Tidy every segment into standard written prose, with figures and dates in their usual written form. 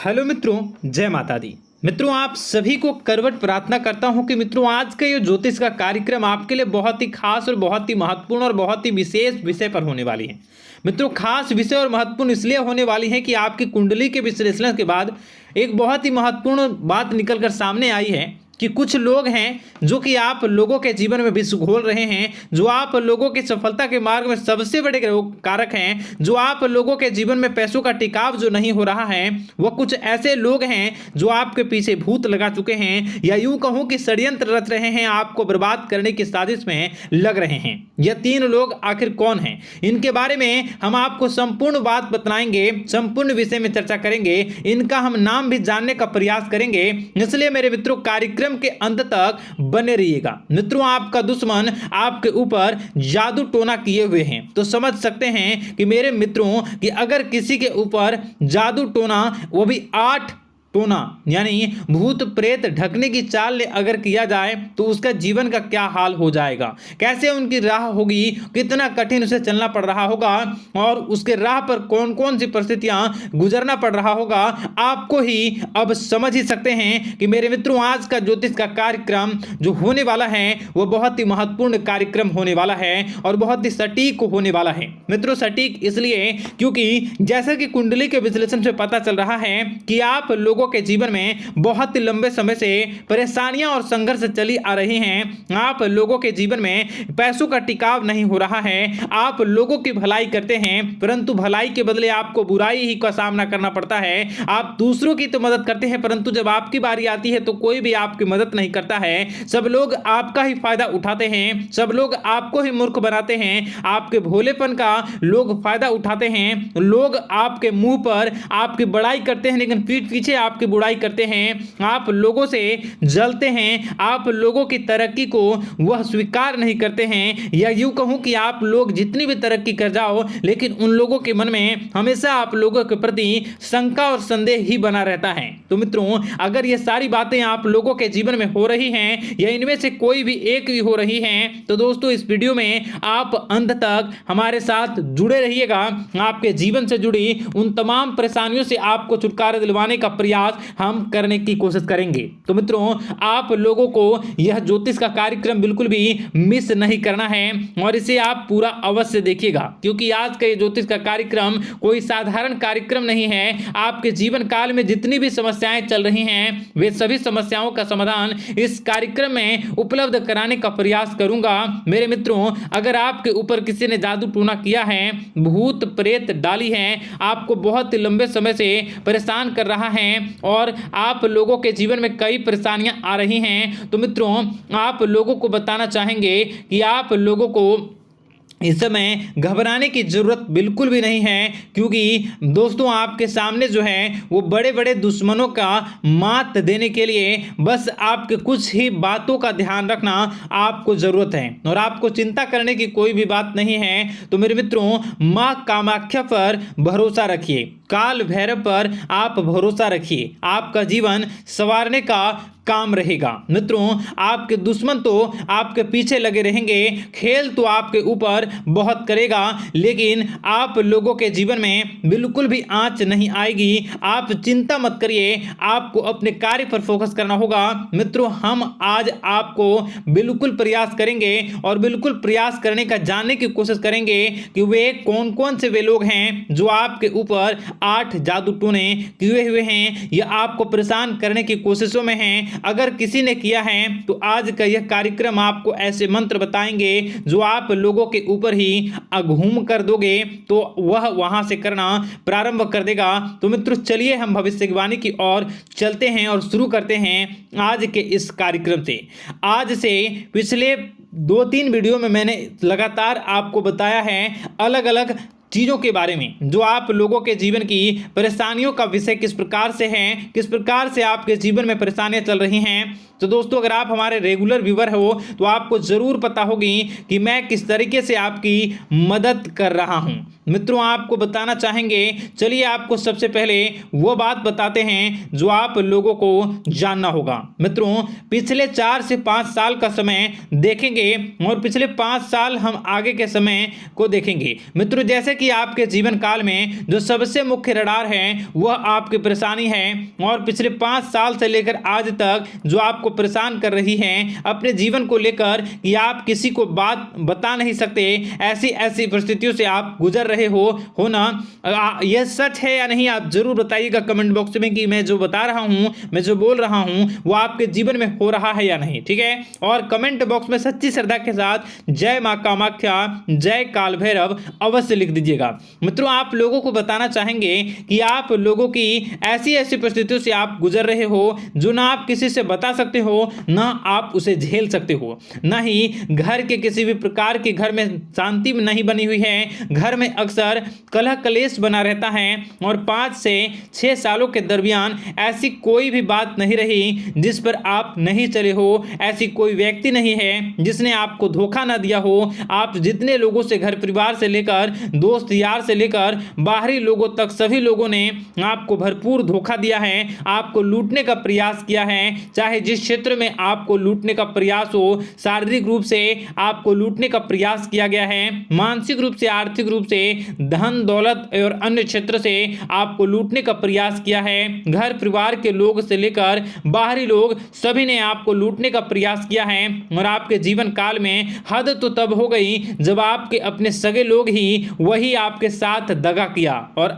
Hello मित्रों, जय माता दी। मित्रों, आप सभी को करवट प्रार्थना करता हूं कि मित्रों आज का ये ज्योतिष का कार्यक्रम आपके लिए बहुत ही खास और बहुत ही महत्वपूर्ण और बहुत ही विशेष विषय पर होने वाली है। मित्रों, खास विषय और महत्वपूर्ण इसलिए होने वाली है कि आपकी कुंडली के विश्लेषण के बाद एक बहुत ही महत्वपूर्ण बात निकलकर सामने आई है कि कुछ लोग हैं जो कि आप लोगों के जीवन में विष घोल रहे हैं, जो आप लोगों की सफलता के मार्ग में सबसे बड़े कारक हैं, जो आप लोगों के जीवन में पैसों का टिकाव जो नहीं हो रहा है, वह कुछ ऐसे लोग हैं जो आपके पीछे भूत लगा चुके हैं या यूं कहूं कि षड्यंत्र रच रहे हैं, आपको बर्बाद करने की साजिश में लग रहे हैं। यह तीन लोग आखिर कौन हैं, इनके बारे में हम आपको संपूर्ण बात बताएंगे, संपूर्ण विषय में चर्चा करेंगे, इनका हम नाम भी जानने का प्रयास करेंगे। इसलिए मेरे मित्रों, कार्यक्रम के अंत तक बने रहिएगा। मित्रों, आपका दुश्मन आपके ऊपर जादू टोना किए हुए हैं, तो समझ सकते हैं कि मेरे मित्रों कि अगर किसी के ऊपर जादू टोना, वो भी 8 टोना यानी भूत प्रेत ढकने की चाल अगर किया जाए तो उसका जीवन का क्या हाल हो जाएगा, कैसे उनकी राह होगी, कितना कठिन उसे चलना पड़ रहा होगा और उसके राह पर कौन कौन सी परिस्थितियां गुजरना पड़ रहा होगा, आपको ही अब समझ ही सकते हैं कि मेरे मित्रों आज का ज्योतिष का कार्यक्रम जो होने वाला है वह बहुत ही महत्वपूर्ण कार्यक्रम होने वाला है और बहुत ही सटीक होने वाला है। मित्रों, सटीक इसलिए क्योंकि जैसा कि कुंडली के विश्लेषण से पता चल रहा है कि आप लोगों के जीवन में बहुत ही लंबे समय से परेशानियां और संघर्ष चली आ रही हैं। आप लोगों के जीवन में पैसों का टिकाव नहीं हो रहा है। आप लोगों की भलाई करते हैं परंतु भलाई के बदले आपको बुराई ही का सामना करना पड़ता है। आप दूसरों की तो मदद करते हैं परंतु जब आपकी बारी आती है तो कोई भी आपकी मदद नहीं करता है। सब लोग आपका ही फायदा उठाते हैं, सब लोग आपको ही मूर्ख बनाते हैं, आपके भोलेपन का लोग फायदा उठाते हैं। लोग आपके मुंह पर आपकी बड़ाई करते हैं लेकिन पीठ पीछे आपकी बुराई करते हैं। आप लोगों से जलते हैं, आप लोगों की तरक्की को वह स्वीकार नहीं करते हैं, या यूं कहूं कि आप लोग जितनी भी तरक्की कर जाओ लेकिन उन लोगों के मन में हमेशा आप लोगों के प्रति शंका और संदेह ही बना रहता है। तो मित्रों, अगर ये सारी बातें आप लोगों के जीवन में हो रही हैं या इनमें से कोई भी एक भी हो रही हैं तो दोस्तों इस वीडियो में आप अंत तक हमारे साथ जुड़े रहिएगा। आपके जीवन से जुड़ी उन तमाम परेशानियों से आपको छुटकारा दिलवाने का प्रयास हम करने की कोशिश करेंगे। तो मित्रों, आप लोगों को यह ज्योतिष का कार्यक्रम बिल्कुल भी मिस नहीं करना है और इसे आप पूरा अवश्य देखिएगा क्योंकि आज का ये ज्योतिष का कार्यक्रम कोई साधारण कार्यक्रम नहीं है। आपके जीवन काल में जितनी भी समस्याएं चल रही हैं वे सभी समस्याओं का समाधान इस कार्यक्रम में उपलब्ध कराने का प्रयास करूंगा। मेरे मित्रों, अगर आपके ऊपर किसी ने जादू टोना किया है, भूत प्रेत डाली है, आपको बहुत लंबे समय से परेशान कर रहा है और आप लोगों के जीवन में कई परेशानियां आ रही हैं, तो मित्रों आप लोगों को बताना चाहेंगे कि आप लोगों को इस समय घबराने की जरूरत बिल्कुल भी नहीं है क्योंकि दोस्तों आपके सामने जो है वो बड़े बड़े दुश्मनों का मात देने के लिए बस आपके कुछ ही बातों का ध्यान रखना आपको जरूरत है और आपको चिंता करने की कोई भी बात नहीं है। तो मेरे मित्रों, मां कामाख्या पर भरोसा रखिए, काल भैरव पर आप भरोसा रखिए, आपका जीवन संवारने का काम रहेगा। मित्रों, आपके दुश्मन तो आपके पीछे लगे रहेंगे, खेल तो आपके ऊपर बहुत करेगा लेकिन आप लोगों के जीवन में बिल्कुल भी आंच नहीं आएगी। आप चिंता मत करिए, आपको अपने कार्य पर फोकस करना होगा। मित्रों, हम आज आपको बिल्कुल प्रयास करेंगे और बिल्कुल प्रयास करने का जानने की कोशिश करेंगे कि वे कौन कौन से वे लोग हैं जो आपके ऊपर 8 जादू टोने किए हुए हैं या आपको परेशान करने की कोशिशों में हैं। अगर किसी ने किया है तो आज का यह कार्यक्रम आपको ऐसे मंत्र बताएंगे जो आप लोगों के ऊपर ही अघूम कर दोगे तो वह वहां से करना प्रारंभ कर देगा। तो मित्रों, चलिए हम भविष्यवाणी की ओर चलते हैं और शुरू करते हैं आज के इस कार्यक्रम से। आज से पिछले 2-3 वीडियो में मैंने लगातार आपको बताया है अलग अलग चीज़ों के बारे में जो आप लोगों के जीवन की परेशानियों का विषय किस प्रकार से है, किस प्रकार से आपके जीवन में परेशानियां चल रही हैं। तो दोस्तों, अगर आप हमारे रेगुलर व्यूवर हो तो आपको ज़रूर पता होगी कि मैं किस तरीके से आपकी मदद कर रहा हूं। मित्रों, आपको बताना चाहेंगे, चलिए आपको सबसे पहले वो बात बताते हैं जो आप लोगों को जानना होगा। मित्रों, पिछले 4 से 5 साल का समय देखेंगे और पिछले 5 साल हम आगे के समय को देखेंगे। मित्रों, जैसे कि आपके जीवन काल में जो सबसे मुख्य रडार है वह आपकी परेशानी है, और पिछले 5 साल से लेकर आज तक जो आपको परेशान कर रही है अपने जीवन को लेकर कि आप किसी को बात बता नहीं सकते, ऐसी ऐसी परिस्थितियों से आप गुजर रहे हो ना। यह सच है या नहीं आप जरूर बताइएगा कमेंट बॉक्स में कि मैं जो बता रहा हूं, मैं जो बोल रहा हूं वो आपके जीवन में हो रहा है या नहीं, ठीक है। और कमेंट बॉक्स में सच्ची श्रद्धा के साथ जय मां कामाख्या, जय काल भैरव अवश्य लिख दीजिएगा। मित्रों, आप लोगों को बताना चाहेंगे कि आप लोगों की ऐसी ऐसी परिस्थितियों से आप गुजर रहे हो जो ना आप किसी से बता सकते हो, ना आप उसे झेल सकते हो, ना ही घर के किसी भी प्रकार के घर में शांति नहीं बनी हुई है। घर में अक्सर कलह कलेश बना रहता है, और 5 से 6 सालों के दरमियान ऐसी कोई भी बात नहीं रही जिस पर आप नहीं चले हो, ऐसी कोई व्यक्ति नहीं है जिसने आपको धोखा ना दिया हो। आप जितने लोगों से, घर परिवार से लेकर दोस्त यार से लेकर बाहरी लोगों तक, सभी लोगों ने आपको भरपूर धोखा दिया है, आपको लूटने का प्रयास किया है। चाहे जिस क्षेत्र में आपको लूटने का प्रयास हो, शारीरिक रूप से आपको लूटने का प्रयास किया गया है, मानसिक रूप से, आर्थिक रूप से, धन दौलत और अन्य क्षेत्र से आपको लूटने का प्रयास किया है। घर परिवार के लोग से लेकर बाहरी लोग सभी ने आपको लूटने का प्रयास किया है, और आपके जीवन काल में हद तो तब हो गई जब आपके अपने सगे लोग ही वही आपके साथ दगा किया, और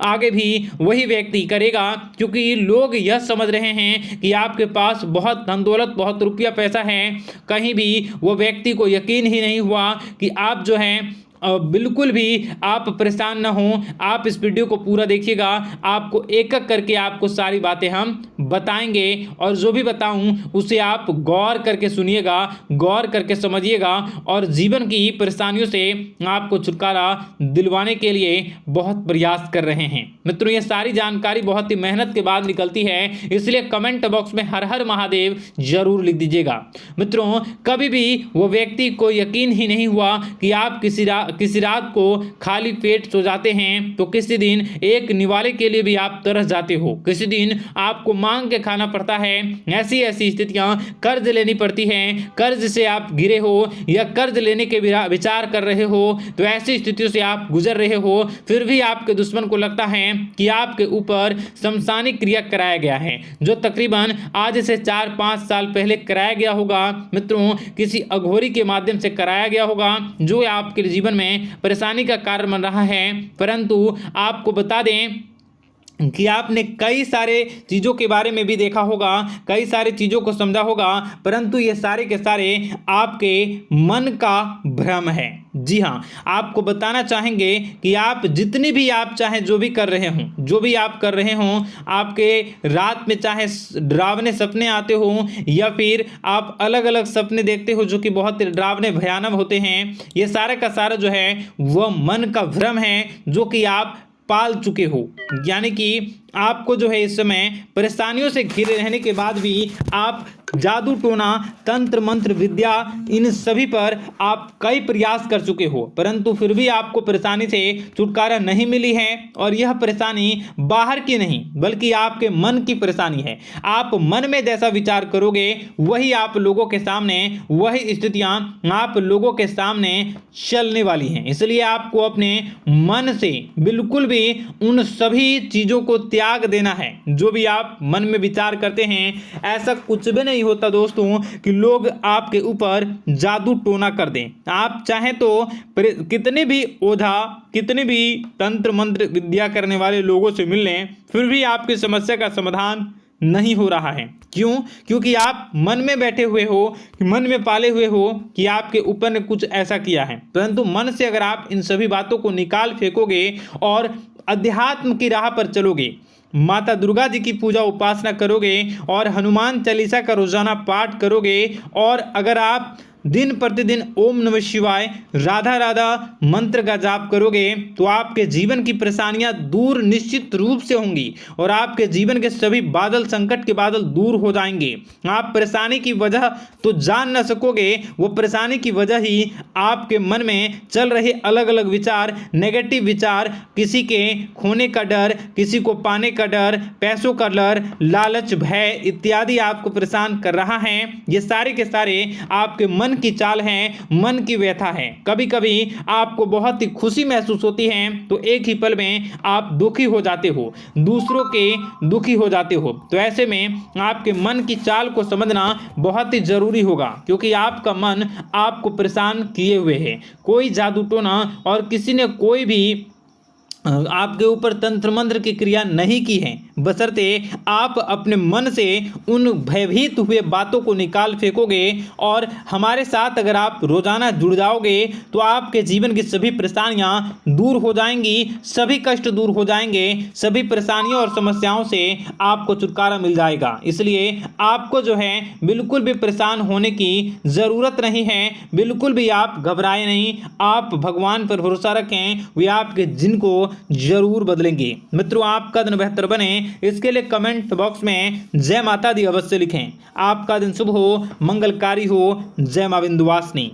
आगे भी वही व्यक्ति करेगा, क्योंकि लोग यह समझ रहे हैं कि आपके पास बहुत धन दौलत, बहुत रुपया पैसा है। कहीं भी वो व्यक्ति को यकीन ही नहीं हुआ कि आप जो है बिल्कुल भी आप परेशान ना हो। आप इस वीडियो को पूरा देखिएगा, आपको एक एक करके आपको सारी बातें हम बताएंगे, और जो भी बताऊं उसे आप गौर करके सुनिएगा, गौर करके समझिएगा, और जीवन की परेशानियों से आपको छुटकारा दिलवाने के लिए बहुत प्रयास कर रहे हैं। मित्रों, ये सारी जानकारी बहुत ही मेहनत के बाद निकलती है, इसलिए कमेंट बॉक्स में हर हर महादेव जरूर लिख दीजिएगा। मित्रों, कभी भी वो व्यक्ति को यकीन ही नहीं हुआ कि आप किसी रात को खाली पेट सो जाते हैं, तो किसी दिन एक निवाले के लिए भी आप तरस जाते हो, किसी दिन आपको मांग के खाना पड़ता है। ऐसी ऐसी स्थितियां, कर्ज लेनी पड़ती हैं, कर्ज से आप घिरे हो या कर्ज लेने के विचार कर रहे हो, तो ऐसी स्थितियों से आप गुजर रहे हो। फिर भी आपके दुश्मन को लगता है कि आपके ऊपर शमशानी क्रिया कराया गया है, जो तकरीबन आज से 4-5 साल पहले कराया गया होगा। मित्रों, किसी अघोरी के माध्यम से कराया गया होगा, जो आपके जीवन में परेशानी का कारण बन रहा है। परंतु आपको बता दें कि आपने कई सारे चीज़ों के बारे में भी देखा होगा, कई सारी चीज़ों को समझा होगा, परंतु ये सारे के सारे आपके मन का भ्रम है। जी हाँ, आपको बताना चाहेंगे कि आप जितनी भी आप चाहे जो भी कर रहे हों, जो भी आप कर रहे हों, आपके रात में चाहे डरावने सपने आते हों या फिर आप अलग अलग सपने देखते हो जो कि बहुत डरावने भयानक होते हैं, ये सारे का सारा जो है वह मन का भ्रम है जो कि आप पाल चुके हो। यानी कि आपको जो है इस समय परेशानियों से घिरे रहने के बाद भी आप जादू टोना, तंत्र मंत्र विद्या, इन सभी पर आप कई प्रयास कर चुके हो, परंतु फिर भी आपको परेशानी से छुटकारा नहीं मिली है। और यह परेशानी बाहर की नहीं बल्कि आपके मन की परेशानी है। आप मन में जैसा विचार करोगे वही आप लोगों के सामने, वही स्थितियां आप लोगों के सामने चलने वाली हैं। इसलिए आपको अपने मन से बिल्कुल भी उन सभी चीज़ों को त्याग देना है जो भी आप मन में विचार करते हैं। ऐसा कुछ भी नहीं होता दोस्तों कि लोग आपके ऊपर जादू टोना कर दें। आप चाहें तो कितने भी ओझा, कितने भी तंत्र मंत्र विद्या करने वाले लोगों से मिल लें, फिर भी आपकी समस्या का समाधान नहीं हो रहा है। क्यों? क्योंकि आप मन में बैठे हुए हो, मन में पाले हुए हो कि आपके ऊपर ने कुछ ऐसा किया है। परंतु मन से अगर आप इन सभी बातों को निकाल फेंकोगे और अध्यात्म की राह पर चलोगे, माता दुर्गा जी की पूजा उपासना करोगे और हनुमान चालीसा का रोजाना पाठ करोगे, और अगर आप दिन प्रतिदिन ओम नमः शिवाय, राधा राधा मंत्र का जाप करोगे, तो आपके जीवन की परेशानियां दूर निश्चित रूप से होंगी और आपके जीवन के सभी बादल, संकट के बादल दूर हो जाएंगे। आप परेशानी की वजह तो जान न सकोगे, वो परेशानी की वजह ही आपके मन में चल रहे अलग अलग विचार, नेगेटिव विचार, किसी के खोने का डर, किसी को पाने का डर, पैसों का डर, लालच, भय इत्यादि आपको परेशान कर रहा है। ये सारे के सारे आपके मन मन की चाल है, मन की व्यथा है। कभी कभी आपको बहुत ही खुशी महसूस होती है तो एक ही पल में आप दुखी हो जाते हो, दूसरों के दुखी हो जाते हो। तो ऐसे में आपके मन की चाल को समझना बहुत ही जरूरी होगा, क्योंकि आपका मन आपको परेशान किए हुए है। कोई जादू टोना और किसी ने कोई भी आपके ऊपर तंत्र मंत्र की क्रिया नहीं की है, बशर्ते आप अपने मन से उन भयभीत हुए बातों को निकाल फेंकोगे। और हमारे साथ अगर आप रोजाना जुड़ जाओगे तो आपके जीवन की सभी परेशानियां दूर हो जाएंगी, सभी कष्ट दूर हो जाएंगे, सभी परेशानियों और समस्याओं से आपको छुटकारा मिल जाएगा। इसलिए आपको जो है बिल्कुल भी परेशान होने की ज़रूरत नहीं है, बिल्कुल भी आप घबराए नहीं। आप भगवान पर भरोसा रखें, वे आपके जिनको जरूर बदलेंगे। मित्रों, आपका दिन बेहतर बने इसके लिए कमेंट बॉक्स में जय माता दी अवश्य लिखें। आपका दिन शुभ हो, मंगलकारी हो। जय मां विंध्यवासिनी।